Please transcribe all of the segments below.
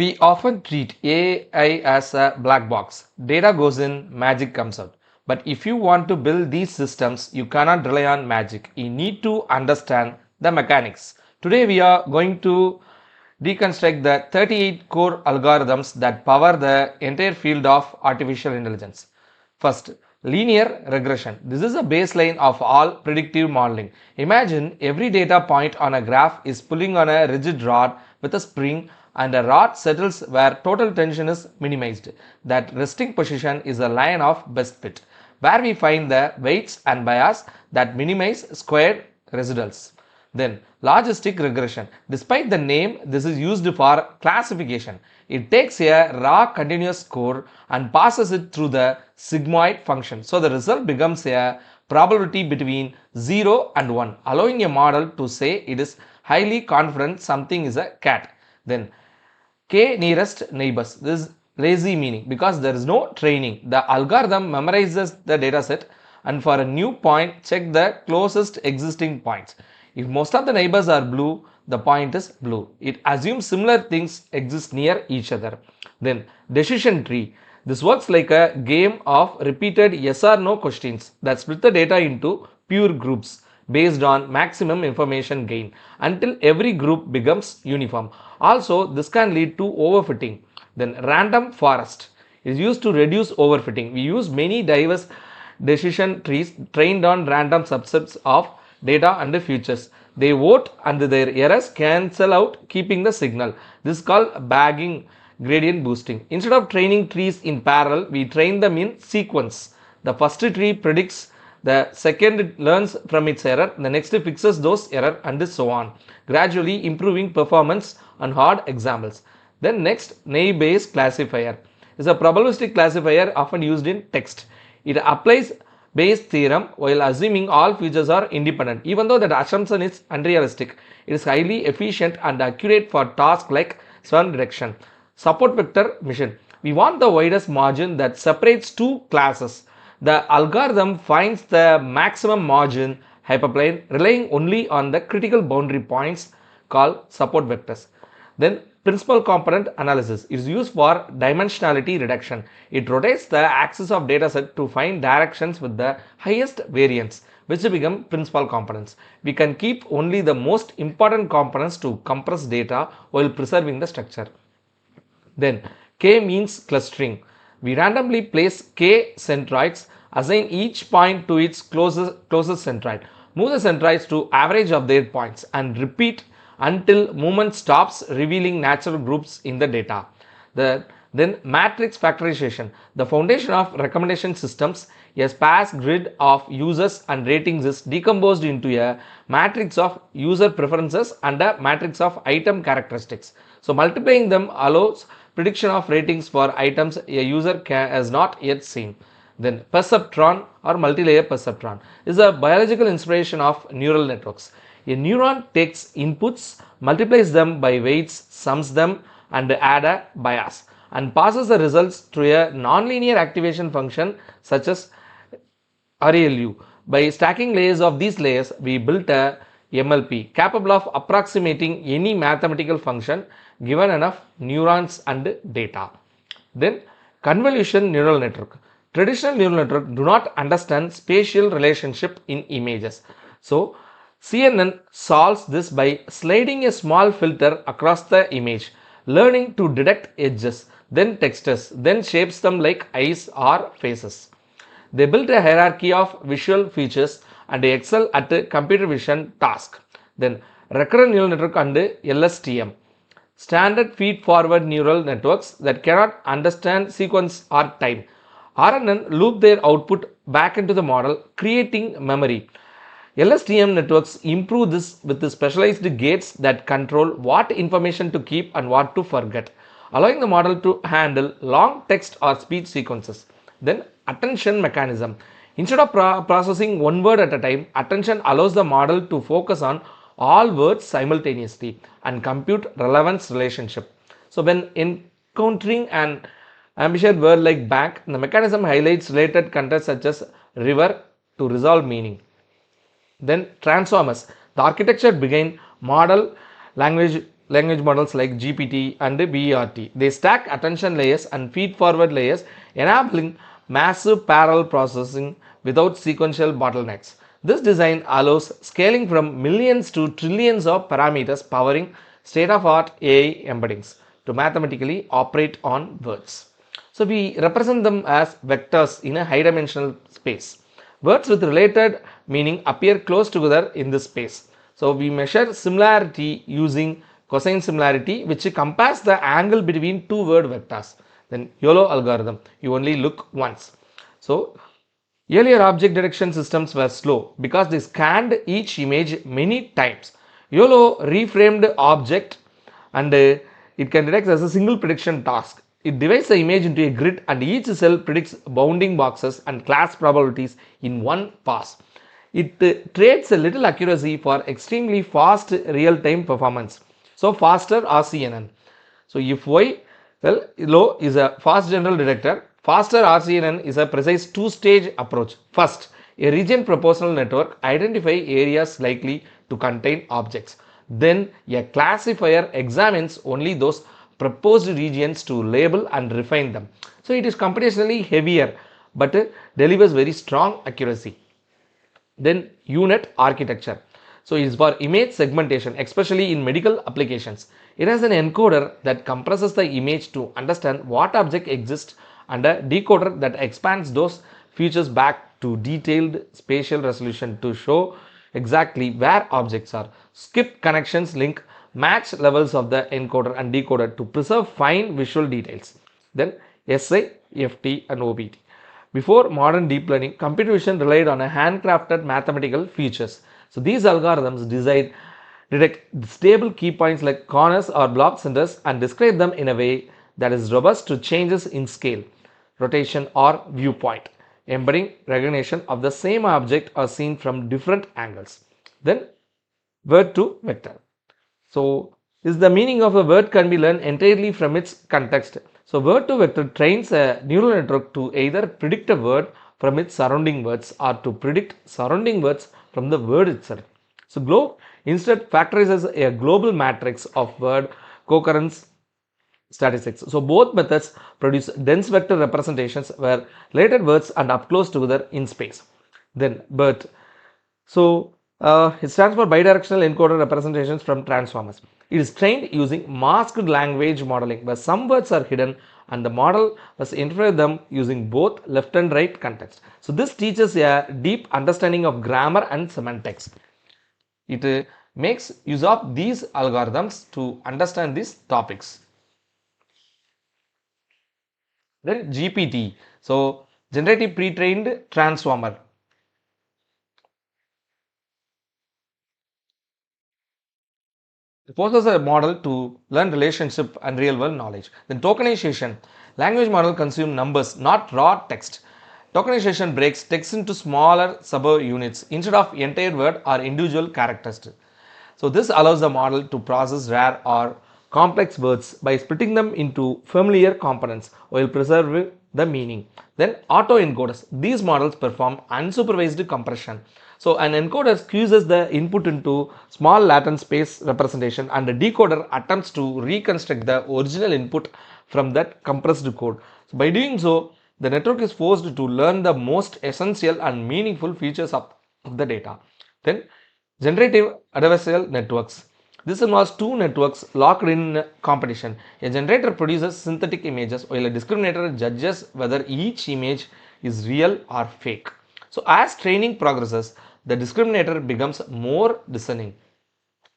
We often treat AI as a black box. Data goes in, magic comes out. But if you want to build these systems, you cannot rely on magic. You need to understand the mechanics. Today we are going to deconstruct the 38 core algorithms that power the entire field of artificial intelligence. First, linear regression. This is a baseline of all predictive modeling. Imagine every data point on a graph is pulling on a rigid rod with a spring, and a rod settles where total tension is minimized. That resting position is a line of best fit, where we find the weights and bias that minimize squared residuals. Then logistic regression. Despite the name, this is used for classification. It takes a raw continuous score and passes it through the sigmoid function. So the result becomes a probability between 0 and 1, allowing a model to say it is highly confident something is a cat. Then k nearest neighbors. This is lazy meaning because there is no training. The algorithm memorizes the dataset and for a new point check the closest existing points. If most of the neighbors are blue, the point is blue. It assumes similar things exist near each other. Then decision tree. This works like a game of repeated yes or no questions that split the data into pure groups based on maximum information gain until every group becomes uniform. Also, this can lead to overfitting. Then random forest is used to reduce overfitting. We use many diverse decision trees trained on random subsets of data and features. They vote and their errors cancel out, keeping the signal. This is called bagging gradient boosting. Instead of training trees in parallel, we train them in sequence. The first tree predicts, the second learns from its error, the next fixes those errors, and so on, gradually improving performance on hard examples. Then next, naive-Bayes classifier is a probabilistic classifier often used in text. It applies Bayes theorem while assuming all features are independent. Even though that assumption is unrealistic, it is highly efficient and accurate for tasks like swarm detection. Support vector mission. We want the widest margin that separates two classes. The algorithm finds the maximum margin hyperplane relying only on the critical boundary points called support vectors. Then principal component analysis is used for dimensionality reduction. It rotates the axis of dataset to find directions with the highest variance, which become principal components. We can keep only the most important components to compress data while preserving the structure. Then k-means clustering. We randomly place k centroids, assign each point to its closest centroid, move the centroids to average of their points, and repeat until movement stops, revealing natural groups in the data. Then matrix factorization, the foundation of recommendation systems. A sparse grid of users and ratings is decomposed into a matrix of user preferences and a matrix of item characteristics. So multiplying them allows prediction of ratings for items a user has not yet seen. Then perceptron or multilayer perceptron is a biological inspiration of neural networks. A neuron takes inputs, multiplies them by weights, sums them, and add a bias, and passes the results through a nonlinear activation function such as RLU. By stacking layers of these layers, we built a MLP capable of approximating any mathematical function given enough neurons and data. Then convolution neural network. Traditional neural networks do not understand spatial relationship in images. So CNN solves this by sliding a small filter across the image, learning to detect edges, then textures, then shapes them like eyes or faces. They built a hierarchy of visual features and they excel at computer vision task. Then recurrent neural network and LSTM. Standard feed-forward neural networks that cannot understand sequence or time. RNN loop their output back into the model, creating memory. LSTM networks improve this with the specialized gates that control what information to keep and what to forget, allowing the model to handle long text or speech sequences. Then attention mechanism. Instead of processing one word at a time, attention allows the model to focus on all words simultaneously and compute relevance relationship. So when encountering an ambitious word like bank, the mechanism highlights related context such as river to resolve meaning. Then transformers. The architecture began model language language models like GPT and BERT. They stack attention layers and feed forward layers, enabling massive parallel processing without sequential bottlenecks. This design allows scaling from millions to trillions of parameters, powering state-of-art AI embeddings to mathematically operate on words. So we represent them as vectors in a high dimensional space. Words with related meaning appear close together in this space. So we measure similarity using cosine similarity, which compares the angle between two word vectors. Then YOLO algorithm, you only look once. So earlier object detection systems were slow because they scanned each image many times. YOLO reframed object and it can detect as a single prediction task. It divides the image into a grid and each cell predicts bounding boxes and class probabilities in one pass. It trades a little accuracy for extremely fast real-time performance. So faster RCNN. So if Y, well, low is a fast general detector, faster RCNN is a precise two-stage approach. First, a region proportional network identify areas likely to contain objects. Then a classifier examines only those proposed regions to label and refine them. So it is computationally heavier but delivers very strong accuracy. Then unit architecture. So it is for image segmentation, especially in medical applications. It has an encoder that compresses the image to understand what object exists and a decoder that expands those features back to detailed spatial resolution to show exactly where objects are. Skip connections link match levels of the encoder and decoder to preserve fine visual details. Then SI, FT and OBT. Before modern deep learning, computer vision relied on a handcrafted mathematical features. So these algorithms detect stable key points like corners or block centers and describe them in a way that is robust to changes in scale, rotation or viewpoint, embedding recognition of the same object or seen from different angles. Then word to vector. So is the meaning of a word can be learned entirely from its context. So word to vector trains a neural network to either predict a word from its surrounding words or to predict surrounding words from the word itself. So Globe instead factorizes a global matrix of word concurrence statistics. So both methods produce dense vector representations where related words and up close together in space. Then BERT. So it stands for bidirectional encoder representations from transformers. It is trained using masked language modeling where some words are hidden and the model must interpret them using both left and right context. So this teaches a deep understanding of grammar and semantics. It makes use of these algorithms to understand these topics. Then GPT, so generative pre-trained transformer. It forces a model to learn relationship and real world knowledge. Then tokenization. Language model consume numbers, not raw text. Tokenization breaks text into smaller subunits instead of entire word or individual characters. So this allows the model to process rare or complex words by splitting them into familiar components while preserving the meaning. Then autoencoders. These models perform unsupervised compression. So an encoder squeezes the input into small latent space representation and a decoder attempts to reconstruct the original input from that compressed code. So by doing so, the network is forced to learn the most essential and meaningful features of the data. Then generative adversarial networks. This involves two networks locked in competition. A generator produces synthetic images while a discriminator judges whether each image is real or fake. So as training progresses, the discriminator becomes more discerning,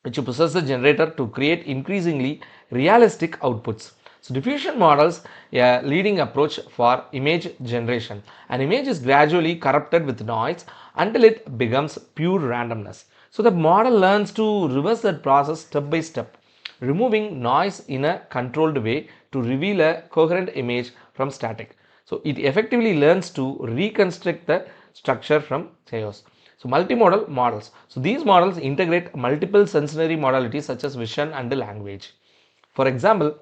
which pushes the generator to create increasingly realistic outputs. So diffusion models a leading approach for image generation. An image is gradually corrupted with noise until it becomes pure randomness. So the model learns to reverse that process step by step, removing noise in a controlled way to reveal a coherent image from static. So it effectively learns to reconstruct the structure from chaos. So multimodal models. So these models integrate multiple sensory modalities such as vision and language. For example,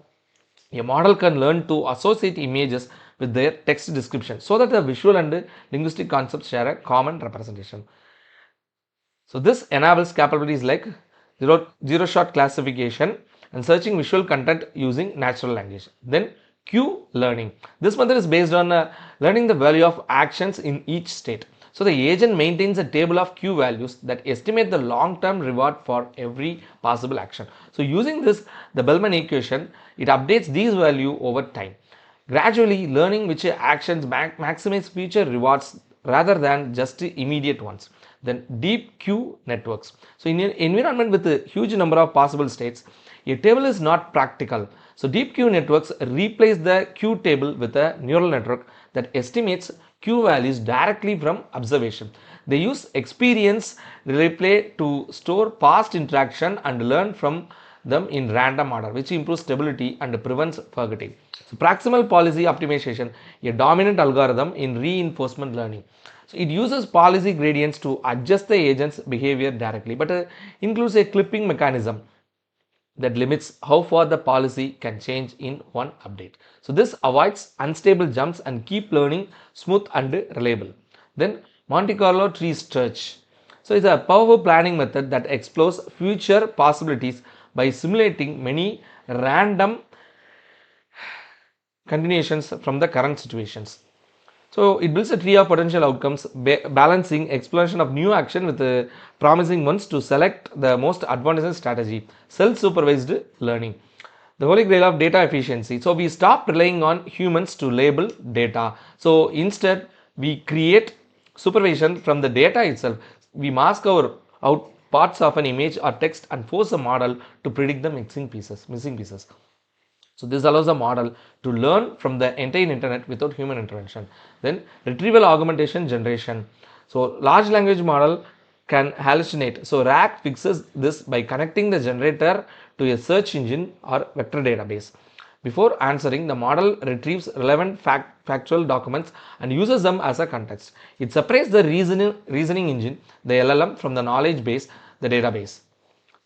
a model can learn to associate images with their text description so that the visual and linguistic concepts share a common representation. So this enables capabilities like zero shot classification, and searching visual content using natural language. Then Q learning. This method is based on learning the value of actions in each state. So the agent maintains a table of Q values that estimate the long-term reward for every possible action. So using this, the Bellman equation, it updates these values over time, gradually learning which actions maximize future rewards rather than just immediate ones. Then deep Q networks. So in an environment with a huge number of possible states, a table is not practical. So deep Q networks replace the Q table with a neural network that estimates Q values directly from observation. They use experience replay to store past interaction and learn from them in random order, which improves stability and prevents forgetting. So proximal policy optimization, a dominant algorithm in reinforcement learning. So it uses policy gradients to adjust the agent's behavior directly, but includes a clipping mechanism that limits how far the policy can change in one update. So this avoids unstable jumps and keep learning smooth and reliable. Then Monte Carlo tree search. So it's a powerful planning method that explores future possibilities by simulating many random continuations from the current situations. So it builds a tree of potential outcomes, balancing exploration of new action with the promising ones to select the most advantageous strategy. Self-supervised learning, the holy grail of data efficiency. So we stop relying on humans to label data. So instead, we create supervision from the data itself. We mask out parts of an image or text and force a model to predict the missing pieces. So this allows the model to learn from the entire internet without human intervention. Then retrieval augmentation generation. So large language model can hallucinate. So RAG fixes this by connecting the generator to a search engine or vector database. Before answering, the model retrieves relevant factual documents and uses them as a context. It separates the reasoning engine, the LLM, from the knowledge base, the database.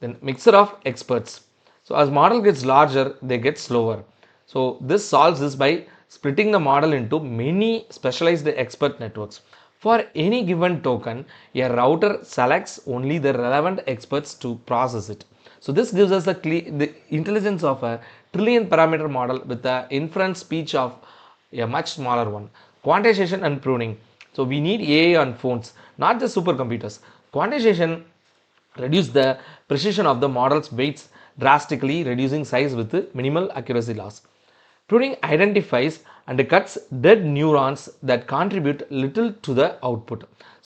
Then mixer of experts. So as model gets larger, they get slower. So this solves this by splitting the model into many specialized expert networks. For any given token, a router selects only the relevant experts to process it. So this gives us the intelligence of a trillion parameter model with the inference speech of a much smaller one. Quantization and pruning. So we need AI on phones, not just supercomputers. Quantization reduce the precision of the model's weights, drastically reducing size with minimal accuracy loss. Pruning identifies and cuts dead neurons that contribute little to the output.